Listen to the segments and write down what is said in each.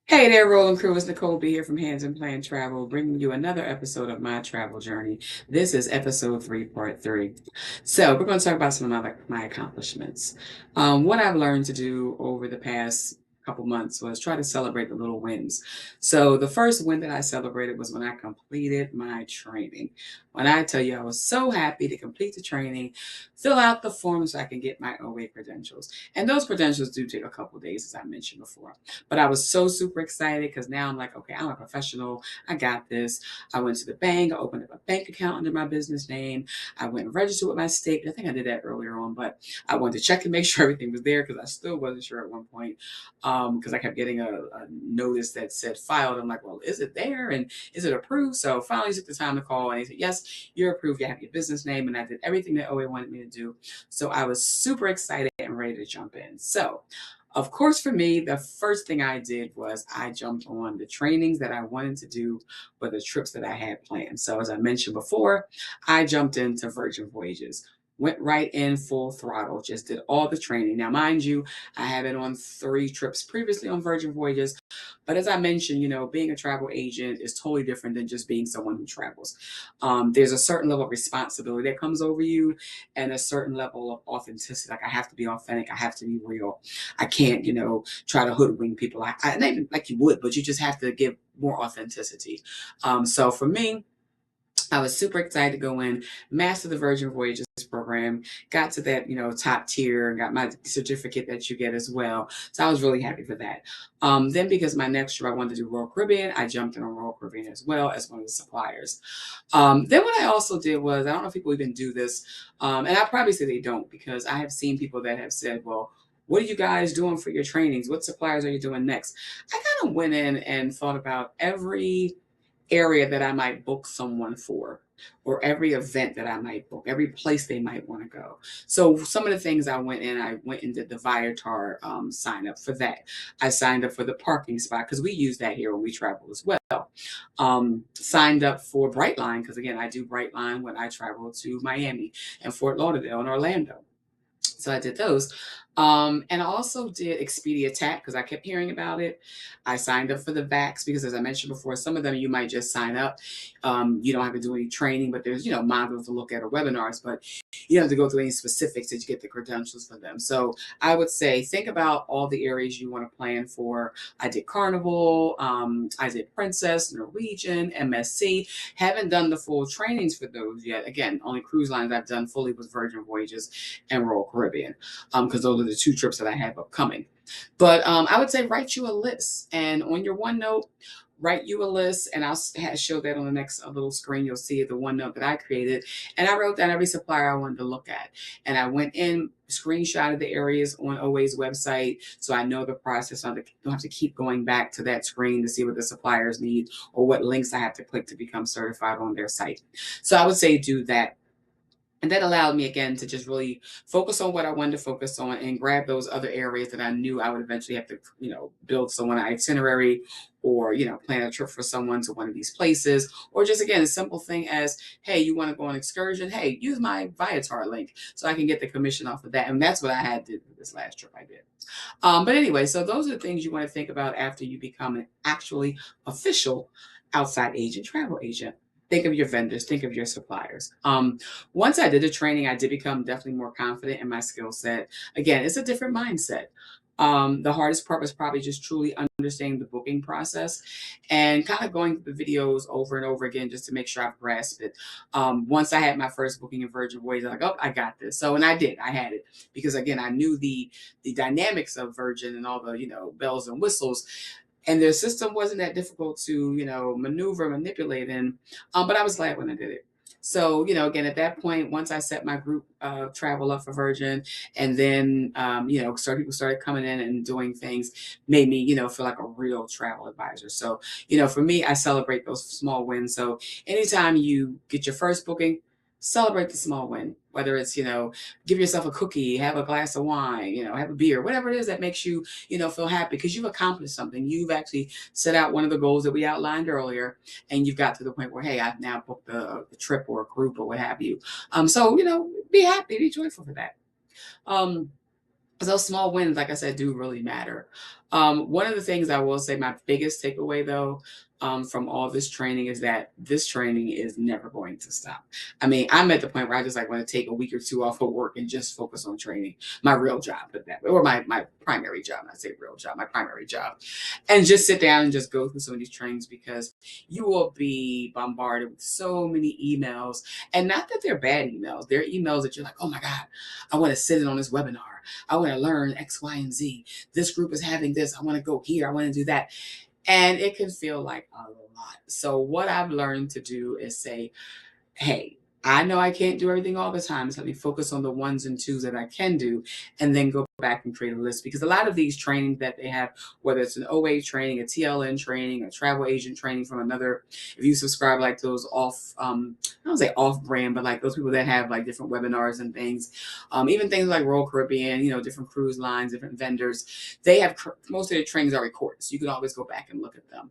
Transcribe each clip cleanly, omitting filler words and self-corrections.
Hey there, Rolling Crew. It's Nicole B here from Hands and Plan Travel, bringing you another episode of my travel journey. This is episode 3, part 3. So, we're going to talk about some of my accomplishments. What I've learned to do over the past couple months was try to celebrate the little wins. So, the first win that I celebrated was when I completed my training. When I tell you, I was so happy to complete the training, fill out the form so I can get my OA credentials. And those credentials do take a couple days, as I mentioned before. But I was so super excited because now I'm like, okay, I'm a professional. I got this. I went to the bank. I opened up a bank account under my business name. I went and registered with my state. I think I did that earlier on, but I wanted to check and make sure everything was there because I still wasn't sure at one point. Because I kept getting a notice that said filed. I'm like, well, is it there? And is it approved? So finally took the time to call and he said, yes, you're approved. You have your business name. And I did everything that OA wanted me to do. So I was super excited and ready to jump in. So of course, for me, the first thing I did was I jumped on the trainings that I wanted to do for the trips that I had planned. So, as I mentioned before, I jumped into Virgin Voyages, went right in full throttle, just did all the training. Now, mind you, I had been on 3 trips previously on Virgin Voyages, but as I mentioned, being a travel agent is totally different than just being someone who travels. There's a certain level of responsibility that comes over you and a certain level of authenticity. Like I have to be authentic, I have to be real. I can't, try to hoodwink people. Not even like you would, but you just have to give more authenticity. So for me, I was super excited to go in, master the Virgin Voyages program, got to that, top tier, and got my certificate that you get as well. So I was really happy for that. Then because my next trip I wanted to do Royal Caribbean, I jumped in on Royal Caribbean as well as one of the suppliers. Then what I also did was, I don't know if people even do this, and I probably say they don't because I have seen people that have said, well, what are you guys doing for your trainings? What suppliers are you doing next? I kind of went in and thought about every area that I might book someone for, or every event that I might book, every place they might want to go. So some of the things I went and did the Viator sign up for that. I signed up for the parking spot because we use that here when we travel as well. Signed up for Brightline because again, I do Brightline when I travel to Miami and Fort Lauderdale and Orlando. So I did those. And I also did Expedia Tap because I kept hearing about it. I signed up for the VAX because, as I mentioned before, some of them you might just sign up. You don't have to do any training, but there's, modules to look at or webinars, but you don't have to go through any specifics to get the credentials for them. So I would say think about all the areas you want to plan for. I did Carnival, I did Princess, Norwegian, MSC. Haven't done the full trainings for those yet. Again, only cruise lines I've done fully was Virgin Voyages and Royal Caribbean, because those are the 2 trips that I have upcoming. But I would say write you a list, and on your OneNote, write you a list, and I'll show that on the next little screen. You'll see the OneNote that I created, and I wrote down every supplier I wanted to look at, and I went in, screenshotted the areas on OA's website, so I know the process. I don't have to keep going back to that screen to see what the suppliers need or what links I have to click to become certified on their site. So I would say do that, and that allowed me again to just really focus on what I wanted to focus on and grab those other areas that I knew I would eventually have to, build someone an itinerary or, plan a trip for someone to one of these places. Or just again, a simple thing as, hey, you want to go on excursion? Hey, use my Viator link so I can get the commission off of that. And that's what I had to do with this last trip I did. But anyway, so those are the things you want to think about after you become an actually official outside agent, travel agent. Think of your vendors, think of your suppliers. Once I did the training, I did become definitely more confident in my skill set. Again, it's a different mindset. The hardest part was probably just truly understanding the booking process and kind of going through the videos over and over again just to make sure I've grasped it. Once I had my first booking in Virgin Voyages, like, oh, I got this. So, and I did, I had it because again, I knew the dynamics of Virgin and all the, bells and whistles, and their system wasn't that difficult to, maneuver, manipulate in. But I was glad when I did it. So, again, at that point, once I set my group travel up for Virgin, and then, people started coming in and doing things, made me, feel like a real travel advisor. So, for me, I celebrate those small wins. So anytime you get your first booking, celebrate the small win, whether it's, give yourself a cookie, have a glass of wine, have a beer, whatever it is that makes you, feel happy because you've accomplished something. You've actually set out one of the goals that we outlined earlier, and you've got to the point where, hey, I've now booked a trip or a group or what have you. So, be happy, be joyful for that. Um, those small wins, like I said, do really matter. One of the things I will say, my biggest takeaway though, from all this training is that this training is never going to stop. I mean, I'm at the point where I just like want to take a week or two off of work and just focus on training, my real job, put that way, or my primary job. I say real job, my primary job, and just sit down and just go through some of these trainings because you will be bombarded with so many emails, and not that they're bad emails. They're emails that you're like, oh my God, I want to sit in on this webinar. I want to learn X, Y, and Z. This group is having this. I want to go here. I want to do that. And it can feel like a lot. So, what I've learned to do is say, hey, I know I can't do everything all the time. So let me focus on the ones and twos that I can do and then go back and create a list. Because a lot of these trainings that they have, whether it's an OA training, a TLN training, a travel agent training from another, if you subscribe like those off, I don't say off brand, but like those people that have like different webinars and things, even things like Royal Caribbean, different cruise lines, different vendors, they have most of their trainings are recorded. So you can always go back and look at them.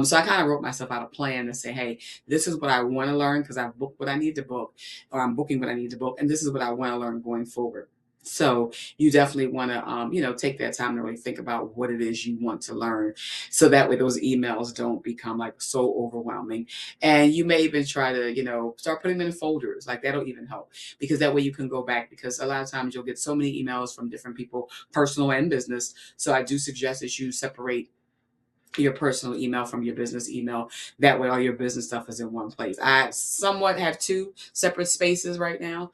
So I kind of wrote myself out a plan to say, hey, this is what I want to learn because I've booked what I need to book, or I'm booking what I need to book, and this is what I want to learn going forward. So you definitely want to, take that time to really think about what it is you want to learn, so that way those emails don't become like so overwhelming. And you may even try to, start putting them in folders. Like that'll even help because that way you can go back. Because a lot of times you'll get so many emails from different people, personal and business. So I do suggest that you separate your personal email from your business email. That way all your business stuff is in one place. I somewhat have two separate spaces right now,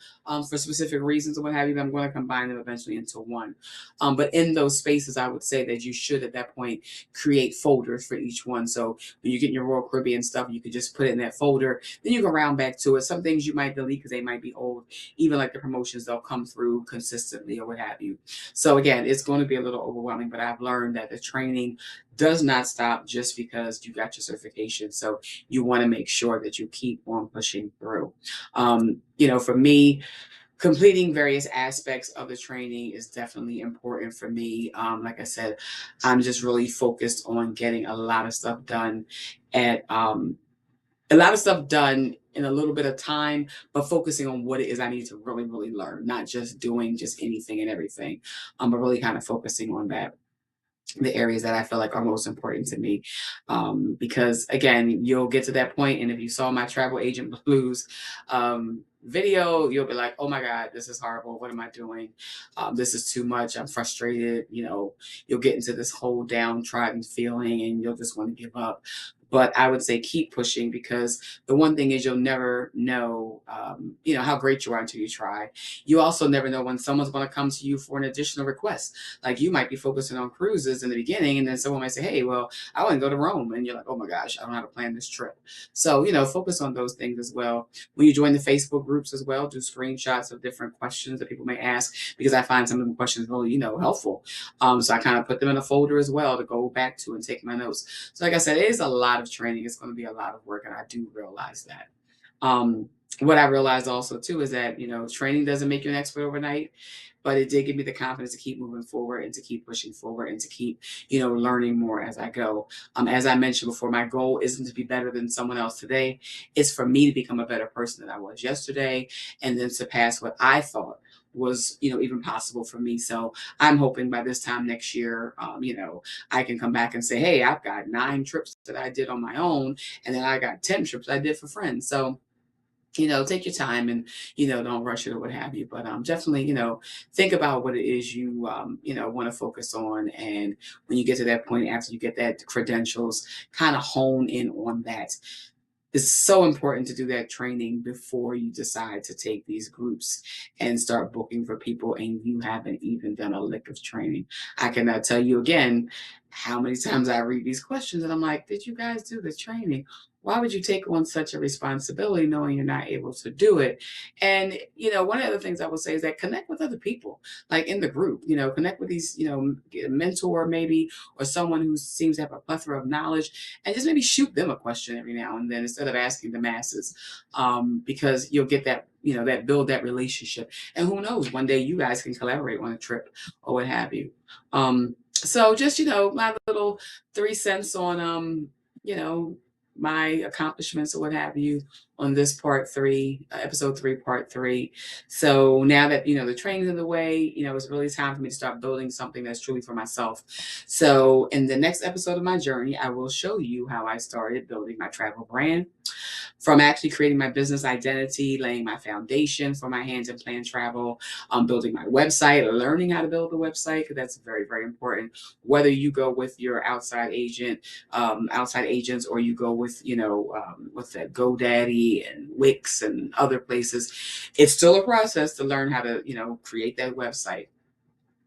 for specific reasons and what have you, but I'm going to combine them eventually into one. But in those spaces, I would say that you should at that point create folders for each one. So when you get your Royal Caribbean stuff, you could just put it in that folder. Then you can round back to it. Some things you might delete because they might be old. Even like the promotions, they'll come through consistently or what have you. So again, it's going to be a little overwhelming, but I've learned that the training does not stop just because you got your certification. So you want to make sure that you keep on pushing through. For me, completing various aspects of the training is definitely important for me. Like I said, I'm just really focused on getting a lot of stuff done at a lot of stuff done in a little bit of time, but focusing on what it is I need to really, really learn, not just doing just anything and everything, but really kind of focusing on that, the areas that I feel like are most important to me. Because again, you'll get to that point, and if you saw my travel agent blues video, you'll be like, oh my God, this is horrible. What am I doing? This is too much. I'm frustrated. You'll get into this whole downtrodden feeling and you'll just want to give up. But I would say keep pushing, because the one thing is you'll never know, how great you are until you try. You also never know when someone's going to come to you for an additional request. Like you might be focusing on cruises in the beginning, and then someone might say, hey, well, I want to go to Rome. And you're like, oh my gosh, I don't know how to plan this trip. So, focus on those things as well. When you join the Facebook groups as well, do screenshots of different questions that people may ask, because I find some of the questions really, helpful. So I kind of put them in a folder as well to go back to and take my notes. So like I said, it is a lot of training. It's going to be a lot of work, and I do realize that. What I realized also too is that, training doesn't make you an expert overnight, but it did give me the confidence to keep moving forward and to keep pushing forward and to keep, learning more as I go. As I mentioned before, my goal isn't to be better than someone else today. It's for me to become a better person than I was yesterday, and then surpass what I thought was, even possible for me. So I'm hoping by this time next year, I can come back and say, hey, I've got 9 trips that I did on my own, and then I got 10 trips I did for friends. So take your time and, don't rush it or what have you. But definitely, think about what it is you, want to focus on. And when you get to that point, after you get that credentials, kind of hone in on that. It's so important to do that training before you decide to take these groups and start booking for people, and you haven't even done a lick of training. I cannot tell you again how many times I read these questions and I'm like, did you guys do the training? Why would you take on such a responsibility knowing you're not able to do it? And, one of the things I would say is that connect with other people, like in the group, connect with these, get a mentor maybe, or someone who seems to have a plethora of knowledge, and just maybe shoot them a question every now and then instead of asking the masses, because you'll get that, that build that relationship. And who knows, one day you guys can collaborate on a trip or what have you. So just, my little 3 cents on, you know, my accomplishments or what have you on this episode 3, part 3. So now that, the training's in the way, it's really time for me to start building something that's truly for myself. So in the next episode of my journey, I will show you how I started building my travel brand, from actually creating my business identity, laying my foundation for my hands and plan travel, building my website, learning how to build the website, because that's very, very important. Whether you go with your outside agents, or you go with, with that GoDaddy and Wix and other places, it's still a process to learn how to, create that website.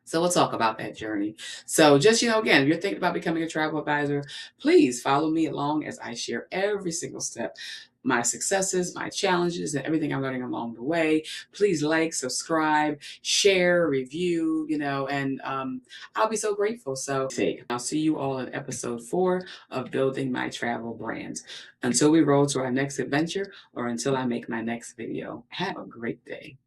So we'll talk about that journey. So just, again, if you're thinking about becoming a travel advisor, please follow me along as I share every single step, my successes, my challenges, and everything I'm learning along the way. Please like, subscribe, share, review, and I'll be so grateful. So I'll see you all in episode 4 of Building My Travel Brand. Until we roll to our next adventure, or until I make my next video, have a great day.